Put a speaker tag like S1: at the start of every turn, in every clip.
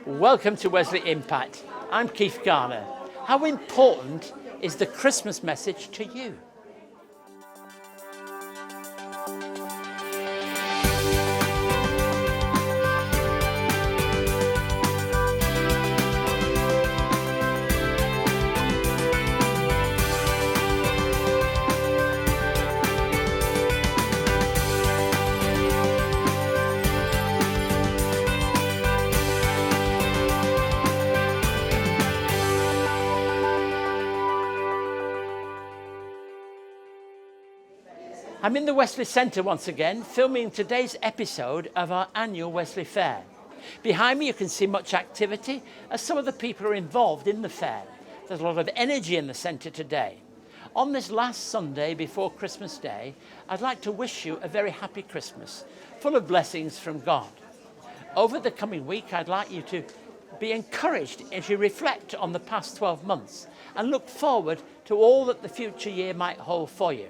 S1: Welcome to Wesley Impact. I'm Keith Garner. How important is the Christmas message to you? I'm in the Wesley Centre once again, filming today's episode of our annual Wesley Fair. Behind me you can see much activity as some of the people are involved in the fair. There's a lot of energy in the centre today. On this last Sunday before Christmas Day, I'd like to wish you a very happy Christmas, full of blessings from God. Over the coming week, I'd like you to be encouraged as you reflect on the past 12 months and look forward to all that the future year might hold for you.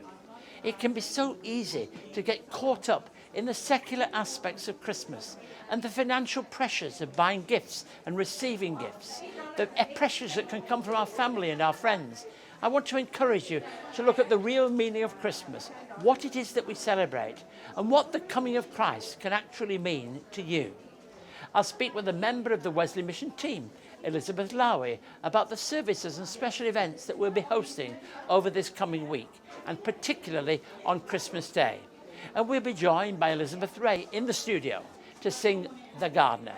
S1: It can be so easy to get caught up in the secular aspects of Christmas and the financial pressures of buying gifts and receiving gifts, the pressures that can come from our family and our friends. I want to encourage you to look at the real meaning of Christmas, what it is that we celebrate, and what the coming of Christ can actually mean to you. I'll speak with a member of the Wesley Mission team, Elizabeth Leow, about the services and special events that we'll be hosting over this coming week, and particularly on Christmas Day. And we'll be joined by Elizabeth Rae in the studio to sing The Gardener.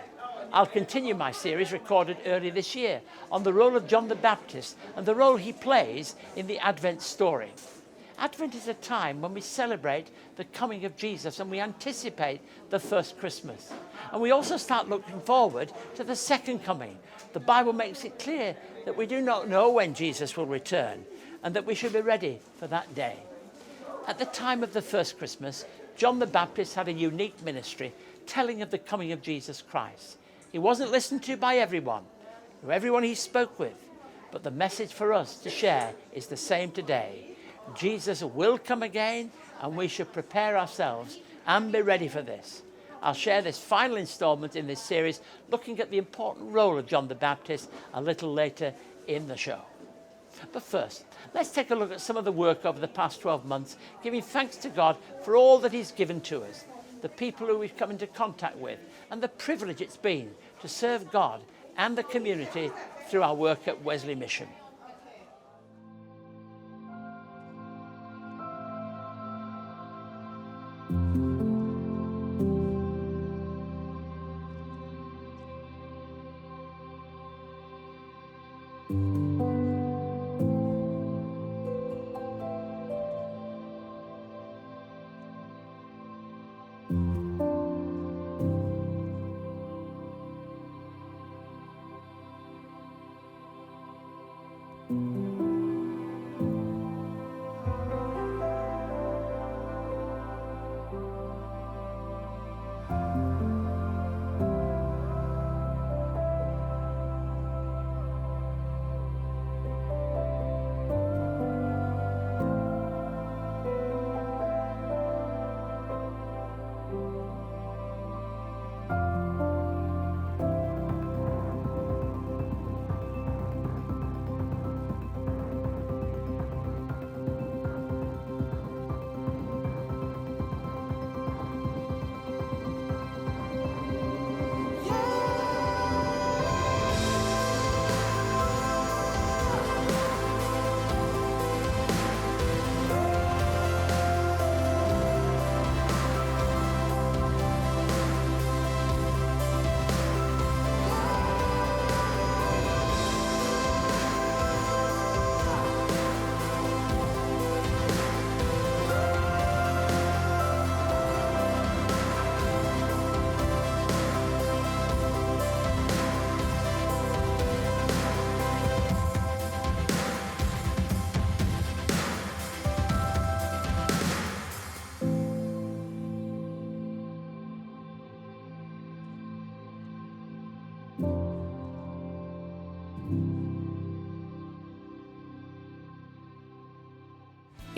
S1: I'll continue my series recorded early this year on the role of John the Baptist and the role he plays in the Advent story. Advent is a time when we celebrate the coming of Jesus and we anticipate the first Christmas. And we also start looking forward to the second coming. The Bible makes it clear that we do not know when Jesus will return and that we should be ready for that day. At the time of the first Christmas, John the Baptist had a unique ministry telling of the coming of Jesus Christ. He wasn't listened to by everyone he spoke with, but the message for us to share is the same today. Jesus will come again and we should prepare ourselves and be ready for this. I'll share this final installment in this series looking at the important role of John the Baptist a little later in the show. But first, let's take a look at some of the work over the past 12 months, giving thanks to God for all that he's given to us, the people who we've come into contact with, and the privilege it's been to serve God and the community through our work at Wesley Mission.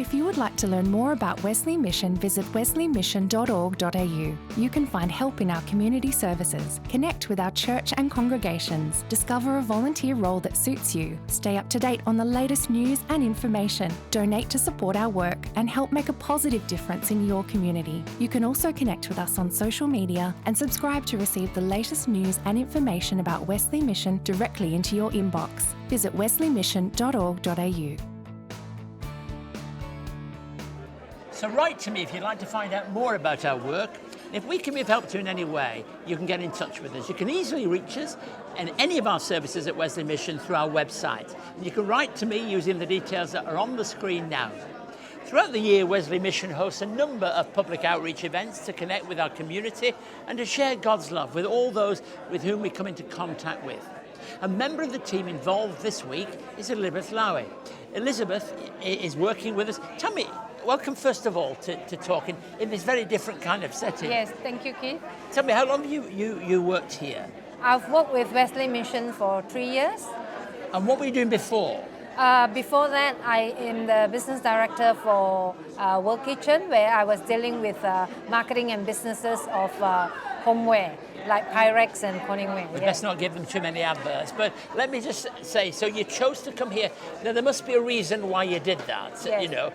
S2: If you would like to learn more about Wesley Mission, visit wesleymission.org.au. You can find help in our community services, connect with our church and congregations, discover a volunteer role that suits you, stay up to date on the latest news and information, donate to support our work, and help make a positive difference in your community. You can also connect with us on social media and subscribe to receive the latest news and information about Wesley Mission directly into your inbox. Visit wesleymission.org.au.
S1: So write to me if you'd like to find out more about our work. If we can be of help to you in any way, you can get in touch with us. You can easily reach us and any of our services at Wesley Mission through our website. And you can write to me using the details that are on the screen now. Throughout the year, Wesley Mission hosts a number of public outreach events to connect with our community and to share God's love with all those with whom we come into contact with. A member of the team involved this week is Elizabeth Leow. Elizabeth is working with us. Tell me, welcome first of all to talking in this very different kind of setting.
S3: Yes, thank you, Keith.
S1: Tell me, how long have you worked here?
S3: I've worked with Wesley Mission for 3 years.
S1: And what were you doing before?
S3: Before that, I am the business director for World Kitchen, where I was dealing with marketing and businesses of homeware, like Pyrex and Corningware.
S1: We best not give them too many adverts, but let me just say, so you chose to come here. Now, there must be a reason why you did that,
S3: Yes.
S1: you know,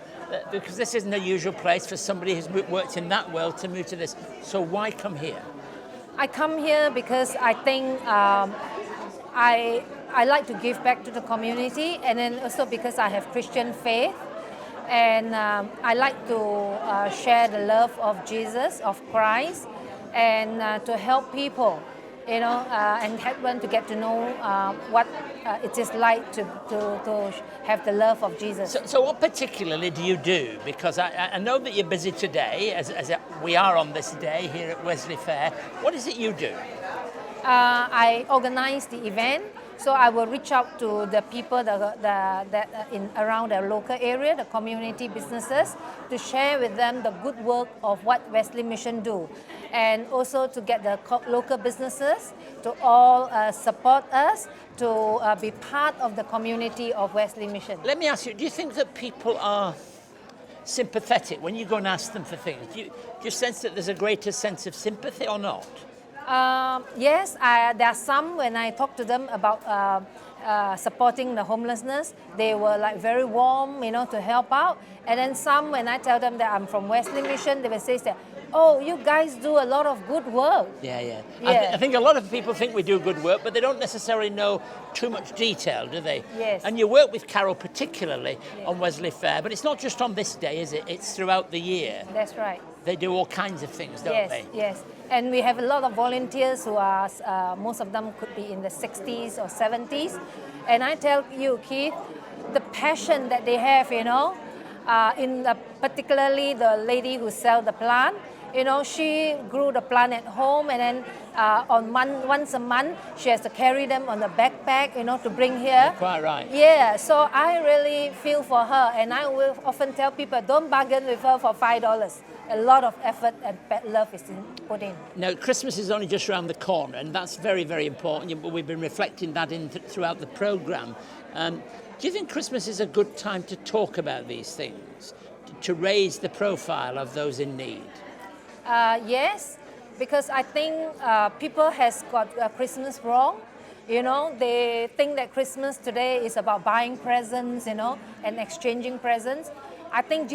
S1: because this isn't a usual place for somebody who's worked in that world to move to this. So why come here?
S3: I come here because I think I like to give back to the community, and then also because I have Christian faith, and I like to share the love of Jesus, of Christ, and to help people, you know, and help them to get to know what it is like to have the love of Jesus.
S1: So what particularly do you do? Because I know that you're busy today, as we are on this day here at Wesley Fair. What is it you do?
S3: I organize the event, so I will reach out to the people that in around the local area, the community businesses, to share with them the good work of what Wesley Mission do, and also to get the local businesses to all support us to be part of the community of Wesley Mission.
S1: Let me ask you, do you think that people are sympathetic when you go and ask them for things? Do you sense that there's a greater sense of sympathy or not?
S3: Yes, there are some when I talk to them about supporting the homelessness, they were like very warm, you know, to help out. And then some, when I tell them that I'm from Wesley Mission, they will say that, oh, you guys do a lot of good work.
S1: Yeah. I think a lot of people think we do good work, but they don't necessarily know too much detail, do they?
S3: Yes.
S1: And you work with Carol particularly on Wesley Fair, but it's not just on this day, is it? It's throughout the year.
S3: That's right.
S1: They do all kinds of things, don't they?
S3: Yes. And we have a lot of volunteers who are, most of them could be in the 60s or 70s. And I tell you, Keith, the passion that they have, you know, particularly the lady who sells the plant, you know, she grew the plant at home, and then once a month she has to carry them on the backpack, you know, to bring here.
S1: You're quite right.
S3: Yeah, so I really feel for her, and I will often tell people, don't bargain with her for $5. A lot of effort and love is put in.
S1: Now, Christmas is only just around the corner, and that's very, very important. We've been reflecting that throughout the programme. Do you think Christmas is a good time to talk about these things, to raise the profile of those in need?
S3: Yes, because I think people has got Christmas wrong. You know, they think that Christmas today is about buying presents, you know, and exchanging presents. I think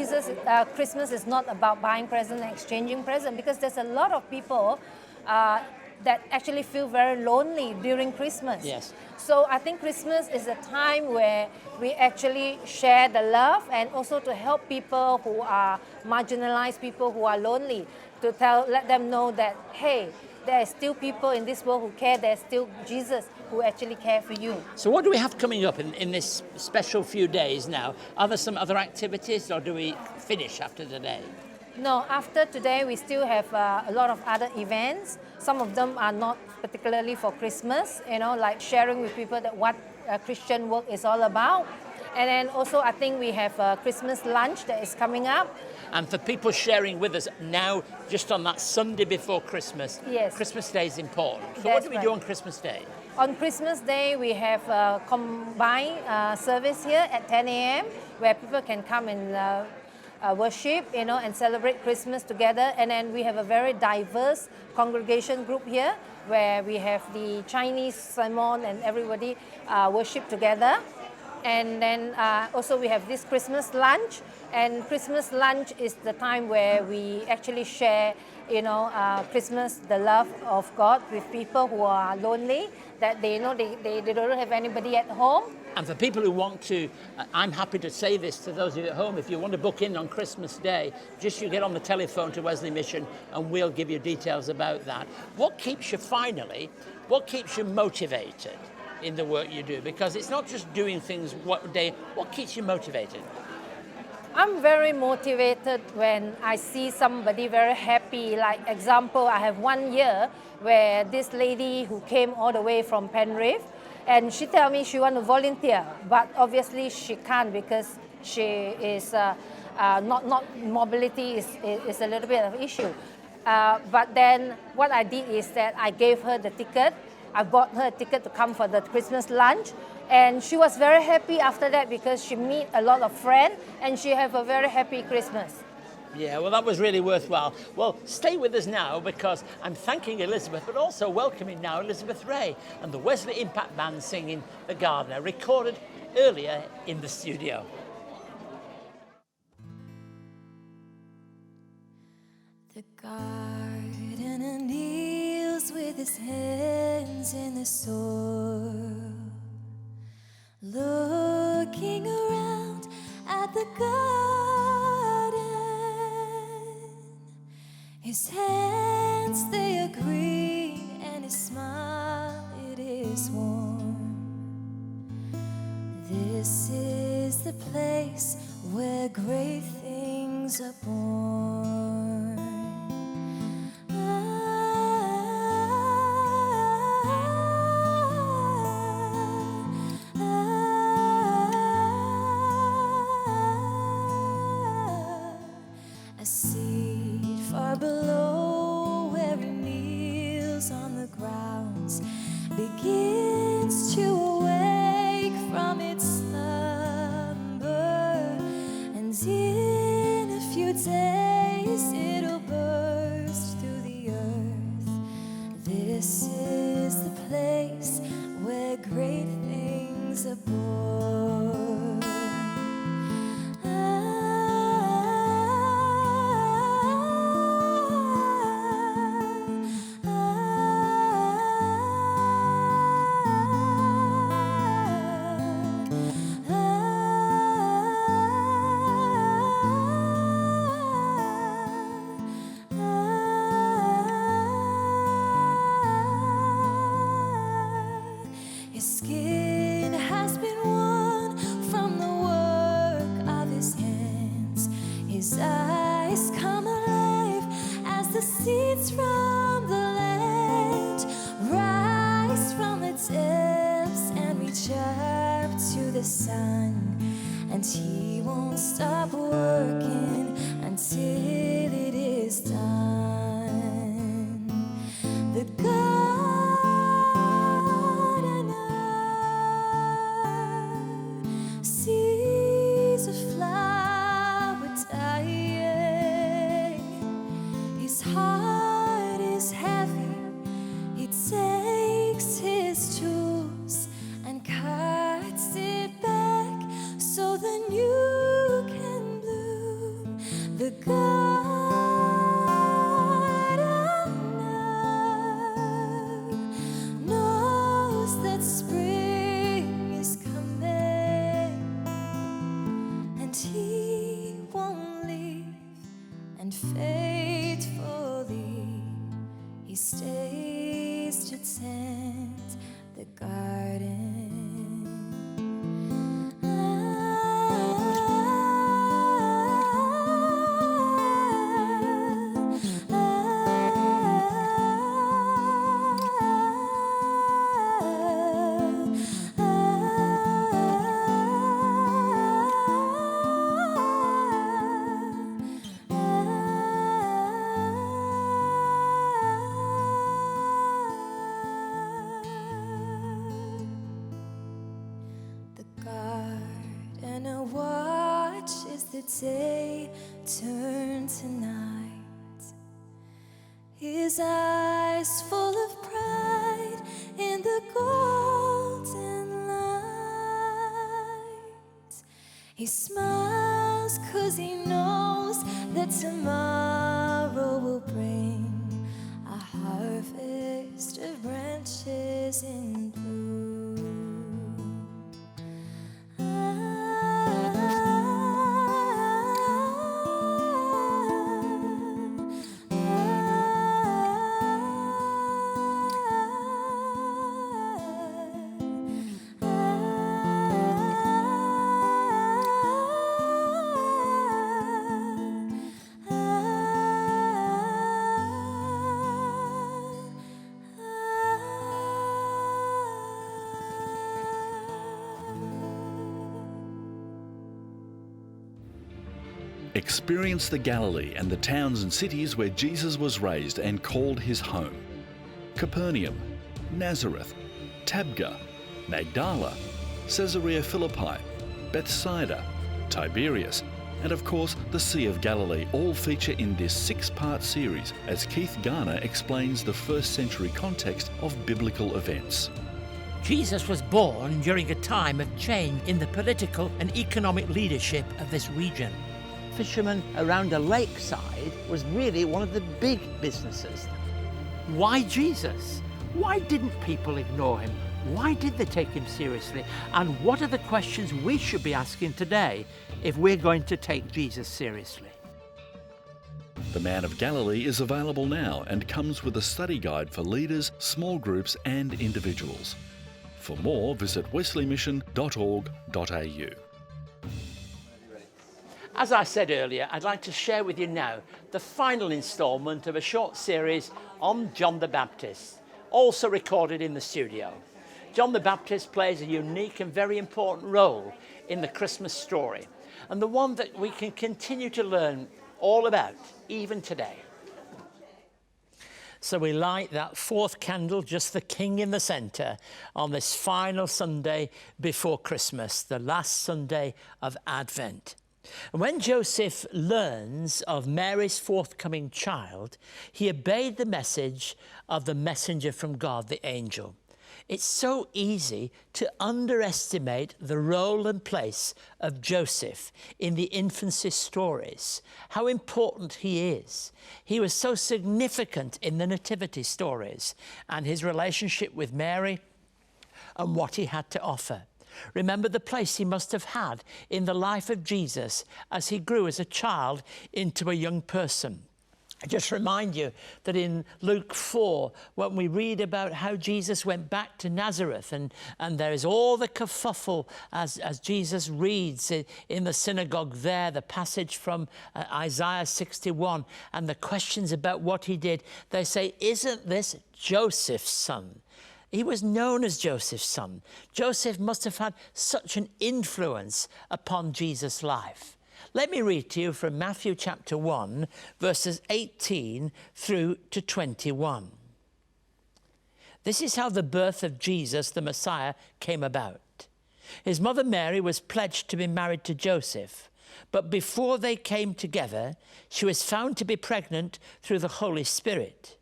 S3: Christmas is not about buying presents and exchanging presents, because there's a lot of people that actually feel very lonely during Christmas.
S1: Yes.
S3: So I think Christmas is a time where we actually share the love, and also to help people who are marginalized, people who are lonely, to let them know that, hey, there are still people in this world who care. There's still Jesus who actually care for you.
S1: So what do we have coming up in this special few days now? Are there some other activities, or do we finish after today?
S3: No, after today we still have a lot of other events. Some of them are not particularly for Christmas, you know, like sharing with people that what Christian work is all about. And then also I think we have a Christmas lunch that is coming up.
S1: And for people sharing with us now, just on that Sunday before Christmas,
S3: yes,
S1: Christmas Day is important. So
S3: that's
S1: what do we
S3: right.
S1: do on Christmas Day?
S3: On Christmas Day, we have a combined service here at 10 a.m. where people can come and worship, and celebrate Christmas together. And then we have a very diverse congregation group here, where we have the Chinese sermon and everybody worship together. And then also we have this Christmas lunch. And Christmas lunch is the time where we actually share, Christmas, the love of God with people who are lonely, that they don't have anybody at home.
S1: And for people who want to, I'm happy to say this to those of you at home, if you want to book in on Christmas Day, just you get on the telephone to Wesley Mission and we'll give you details about that. What keeps you motivated in the work you do? Because it's not just doing things what keeps you motivated?
S3: I'm very motivated when I see somebody very happy. Like example, I have 1 year where this lady who came all the way from Penrith, and she tell me she want to volunteer, but obviously she can't because she is not mobility is a little bit of an issue. But then what I did is that I gave her the ticket. I bought her a ticket to come for the Christmas lunch, and she was very happy after that because she meet a lot of friends and she have a very happy Christmas.
S1: Yeah, well, that was really worthwhile. Well, stay with us now because I'm thanking Elizabeth, but also welcoming now Elizabeth Rae and the Wesley Impact Band singing The Gardener, recorded earlier in the studio.
S4: The gardener kneels with his hands in the soil, looking around at the garden. His hands, they are green, and his smile, it is warm. This is the place where great things are born. A seed far below where he kneels on the grounds begins to awake from its slumber, and in a few days it'll burst through the earth. This is the place where great things are born. His skin has been won from the work of his hands. His eyes come alive as the seeds from the land rise from the depths and reach up to the sun. And he won't stop working until it is done. The sees a flower dying. His heart is heavy. He takes his tools and cuts it back so the new can bloom. day turn to night. His eyes full of pride in the golden light. He smiles 'cause he knows that tomorrow will bring a harvest of branches in bloom.
S5: Experience the Galilee and the towns and cities where Jesus was raised and called his home. Capernaum, Nazareth, Tabgha, Magdala, Caesarea Philippi, Bethsaida, Tiberias, and of course the Sea of Galilee all feature in this 6-part series as Keith Garner explains the first century context of biblical events.
S1: Jesus was born during a time of change in the political and economic leadership of this region. Fishermen around a lakeside was really one of the big businesses. Why Jesus? Why didn't people ignore him? Why did they take him seriously? And what are the questions we should be asking today if we're going to take Jesus seriously?
S5: The Man of Galilee is available now and comes with a study guide for leaders, small groups and individuals. For more, visit wesleymission.org.au.
S1: As I said earlier, I'd like to share with you now the final instalment of a short series on John the Baptist, also recorded in the studio. John the Baptist plays a unique and very important role in the Christmas story, and the one that we can continue to learn all about, even today. So we light that 4th candle, just the King in the centre, on this final Sunday before Christmas, the last Sunday of Advent. And when Joseph learns of Mary's forthcoming child, he obeyed the message of the messenger from God, the angel. It's so easy to underestimate the role and place of Joseph in the infancy stories, how important he is. He was so significant in the nativity stories and his relationship with Mary and what he had to offer. Remember the place he must have had in the life of Jesus as he grew as a child into a young person. I just remind you that in Luke 4, when we read about how Jesus went back to Nazareth, and there is all the kerfuffle as Jesus reads in the synagogue there, the passage from Isaiah 61, and the questions about what he did, they say, "Isn't this Joseph's son?" He was known as Joseph's son. Joseph must have had such an influence upon Jesus' life. Let me read to you from Matthew chapter 1, verses 18 through to 21. This is how the birth of Jesus, the Messiah, came about. His mother Mary was pledged to be married to Joseph, but before they came together, she was found to be pregnant through the Holy Spirit.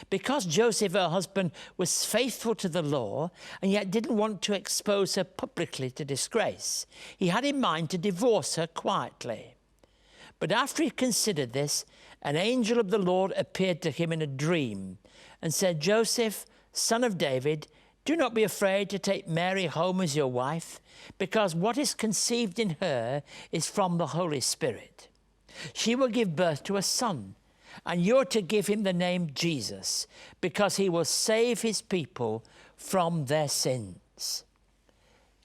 S1: Because Joseph, her husband, was faithful to the law and yet didn't want to expose her publicly to disgrace, he had in mind to divorce her quietly. But after he considered this, an angel of the Lord appeared to him in a dream and said, "Joseph, son of David, do not be afraid to take Mary home as your wife, because what is conceived in her is from the Holy Spirit. She will give birth to a son, and you're to give him the name Jesus, because he will save his people from their sins."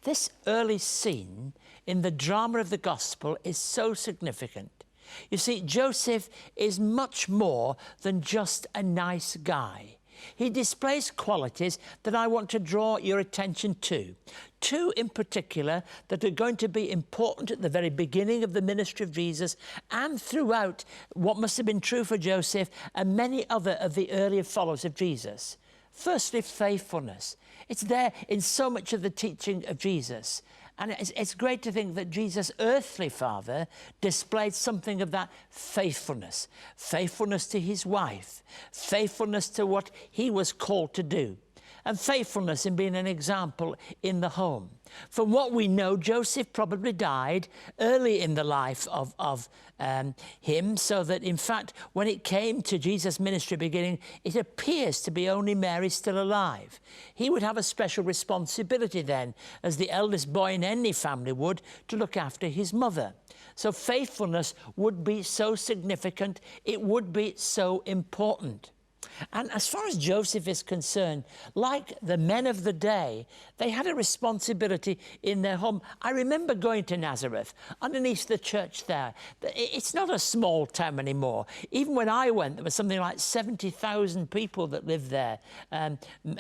S1: This early scene in the drama of the gospel is so significant. You see, Joseph is much more than just a nice guy. He displays qualities that I want to draw your attention to. Two in particular that are going to be important at the very beginning of the ministry of Jesus and throughout what must have been true for Joseph and many other of the earlier followers of Jesus. Firstly, faithfulness. It's there in so much of the teaching of Jesus. And it's great to think that Jesus' earthly father displayed something of that faithfulness. Faithfulness to his wife. Faithfulness to what he was called to do. And faithfulness in being an example in the home. From what we know, Joseph probably died early in the life of him, so that in fact, when it came to Jesus' ministry beginning, it appears to be only Mary still alive. He would have a special responsibility then, as the eldest boy in any family would, to look after his mother. So faithfulness would be so significant, it would be so important. And as far as Joseph is concerned, like the men of the day, they had a responsibility in their home. I remember going to Nazareth, underneath the church there. It's not a small town anymore. Even when I went, there was something like 70,000 people that lived there,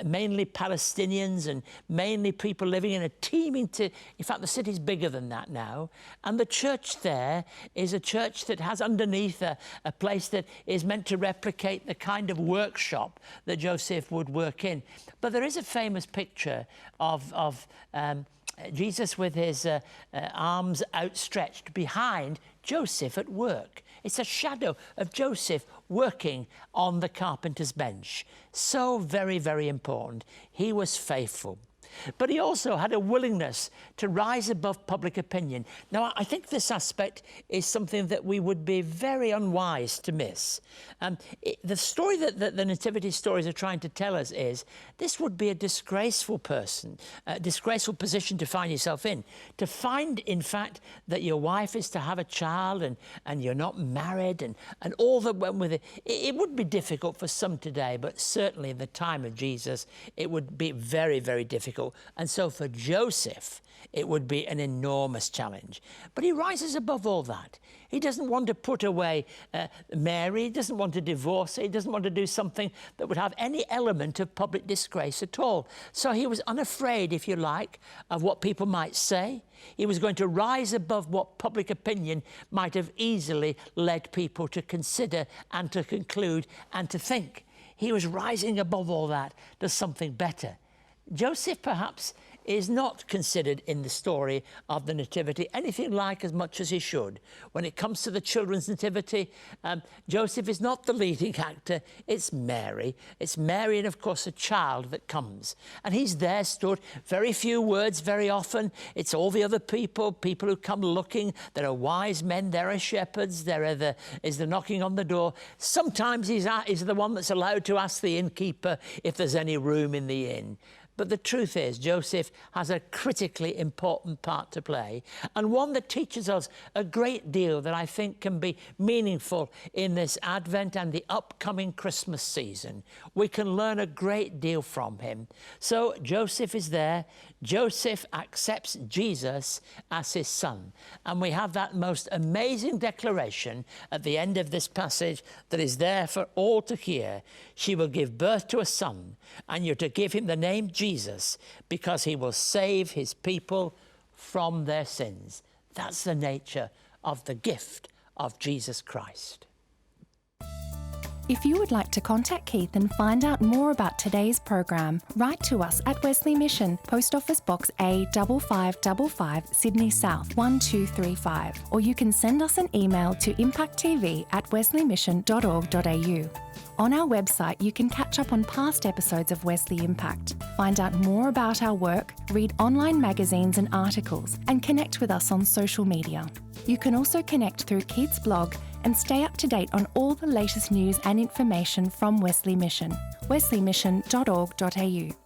S1: mainly Palestinians and mainly people living in a teeming in fact, the city's bigger than that now. And the church there is a church that has underneath a place that is meant to replicate the kind of workshop that Joseph would work in. But there is a famous picture of Jesus with his arms outstretched behind Joseph at work. It's a shadow of Joseph working on the carpenter's bench. So very, very important. He was faithful. But he also had a willingness to rise above public opinion. Now, I think this aspect is something that we would be very unwise to miss. The story that the nativity stories are trying to tell us is this would be a disgraceful position to find yourself in. To find, in fact, that your wife is to have a child and you're not married and all that went with it. It would be difficult for some today, but certainly in the time of Jesus, it would be very, very difficult. And so for Joseph, it would be an enormous challenge. But he rises above all that. He doesn't want to put away Mary. He doesn't want to divorce her. He doesn't want to do something that would have any element of public disgrace at all. So he was unafraid, if you like, of what people might say. He was going to rise above what public opinion might have easily led people to consider and to conclude and to think. He was rising above all that to something better. Joseph, perhaps, is not considered in the story of the Nativity anything like as much as he should. When it comes to the children's Nativity, Joseph is not the leading actor, it's Mary. It's Mary and, of course, a child that comes. And he's there stood, very few words very often. It's all the other people who come looking. There are wise men, there are shepherds, there is the knocking on the door. Sometimes he's the one that's allowed to ask the innkeeper if there's any room in the inn. But the truth is, Joseph has a critically important part to play, and one that teaches us a great deal that I think can be meaningful in this Advent and the upcoming Christmas season. We can learn a great deal from him. So Joseph is there. Joseph accepts Jesus as his son. And we have that most amazing declaration at the end of this passage that is there for all to hear. She will give birth to a son, and you're to give him the name Jesus, because he will save his people from their sins. That's the nature of the gift of Jesus Christ.
S2: If you would like to contact Keith and find out more about today's program, write to us at Wesley Mission, Post Office Box A 5555, Sydney South 1235, or you can send us an email to impacttv@wesleymission.org.au. On our website, you can catch up on past episodes of Wesley Impact, find out more about our work, read online magazines and articles, and connect with us on social media. You can also connect through Keith's blog and stay up to date on all the latest news and information from Wesley Mission, wesleymission.org.au.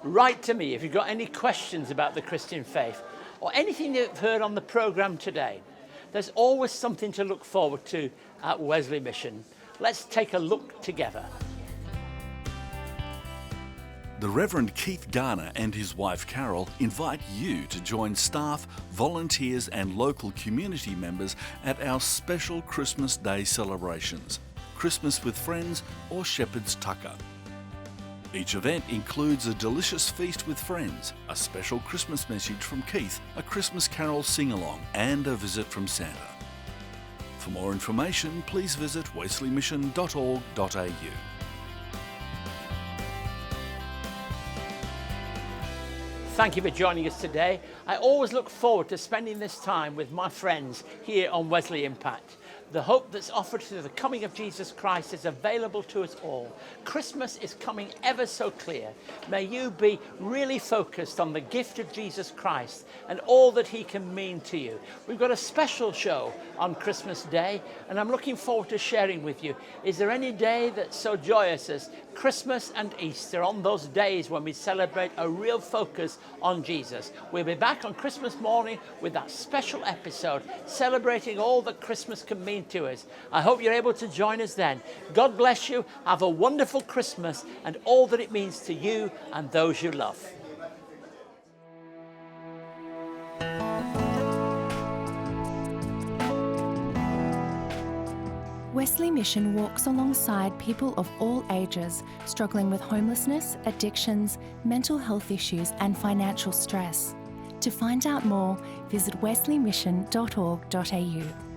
S1: Write to me if you've got any questions about the Christian faith or anything you've heard on the programme today. There's always something to look forward to at Wesley Mission. Let's take a look together.
S5: The Reverend Keith Garner and his wife Carol invite you to join staff, volunteers and local community members at our special Christmas Day celebrations, Christmas with Friends or Shepherd's Tucker. Each event includes a delicious feast with friends, a special Christmas message from Keith, a Christmas carol sing-along and a visit from Santa. For more information, please visit wesleymission.org.au.
S1: Thank you for joining us today. I always look forward to spending this time with my friends here on Wesley Impact. The hope that's offered through the coming of Jesus Christ is available to us all. Christmas is coming ever so clear. May you be really focused on the gift of Jesus Christ and all that he can mean to you. We've got a special show on Christmas Day, and I'm looking forward to sharing with you. Is there any day that's so joyous as Christmas and Easter, on those days when we celebrate a real focus on Jesus? We'll be back on Christmas morning with that special episode celebrating all that Christmas can mean to us. I hope you're able to join us then. God bless you. Have a wonderful Christmas and all that it means to you and those you love.
S2: Wesley Mission walks alongside people of all ages struggling with homelessness, addictions, mental health issues and financial stress. To find out more, visit wesleymission.org.au.